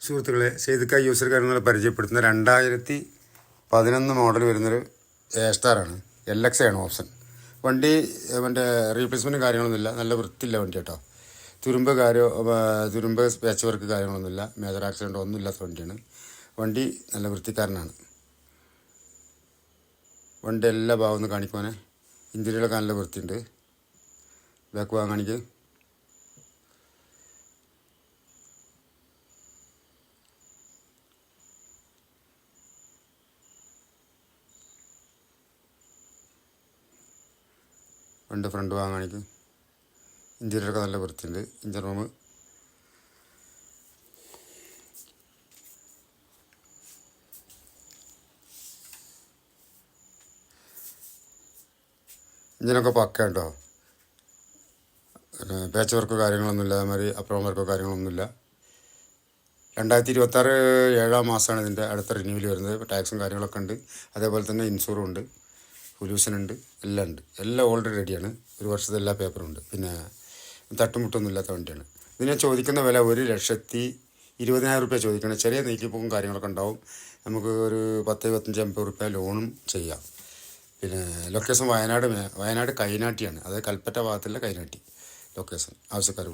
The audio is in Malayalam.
സുഹൃത്തുക്കളെ, സെയ്തുക്ക യൂസർ കാര്യങ്ങളെ പരിചയപ്പെടുത്തുന്ന 2011 മോഡൽ വരുന്നൊരു സ്റ്റാറാണ്. LX ആണ് ഓപ്ഷൻ. വണ്ടി മറ്റേ റീപ്ലേസ്മെൻറ്റ് കാര്യങ്ങളൊന്നുമില്ല, നല്ല വൃത്തിയില്ല വണ്ടി കേട്ടോ. തുരുമ്പ് പാച്ച് വർക്ക് കാര്യങ്ങളൊന്നുമില്ല, മേജർ ആക്സിഡൻറ്റ് ഒന്നും ഇല്ലാത്ത വണ്ടിയാണ്. വണ്ടി നല്ല വൃത്തിക്കാരനാണ്. വണ്ടി എല്ലാ ഭാഗവും ഒന്ന് കാണിക്കുവാനെ. ഇഞ്ചിനിലൊക്കെ നല്ല വൃത്തിയുണ്ട്. ബാക്ക് ഭാഗം കാണിക്ക്. വണ്ടി ഫ്രണ്ട് ഭാഗം കാണിക്കും. ഇഞ്ചിനിലൊക്കെ നല്ല വൃത്തിയുണ്ട്. ഇഞ്ചിൻ റൂം ഇഞ്ചിനൊക്കെ പക്ക കേട്ടോ. പിന്നെ പാച്ച് വർക്കോ കാര്യങ്ങളൊന്നുമില്ല, അതേമാതിരി അപ്രോം വർക്കോ കാര്യങ്ങളൊന്നുമില്ല. 2026 7 മാസമാണ് ഇതിൻ്റെ അടുത്ത റിന്യൂവൽ വരുന്നത്. ടാക്സും കാര്യങ്ങളൊക്കെ ഉണ്ട്. അതേപോലെ തന്നെ ഇൻഷുറും ഉണ്ട്, പൊല്യൂഷൻ ഉണ്ട്, എല്ലാം ഉണ്ട്. എല്ലാം ഓൾറെഡി റെഡിയാണ്. 1 വർഷത്തെ എല്ലാ പേപ്പറും ഉണ്ട്. പിന്നെ തട്ടുമുട്ടൊന്നും ഇല്ലാത്ത വണ്ടിയാണ്. ഇതിനെ ചോദിക്കുന്ന വില 1,20,000 രൂപ ചോദിക്കണം. ചെറിയ നീക്കിപ്പോക്കും കാര്യങ്ങളൊക്കെ ഉണ്ടാവും. നമുക്ക് ഒരു 10-25-50 രൂപ ലോണും ചെയ്യാം. പിന്നെ ലൊക്കേഷൻ വയനാട് കൈനാട്ടിയാണ്. അതായത് കൽപ്പറ്റ ഭാഗത്തുള്ള കൈനാട്ടി ലൊക്കേഷൻ. ആവശ്യക്കാർ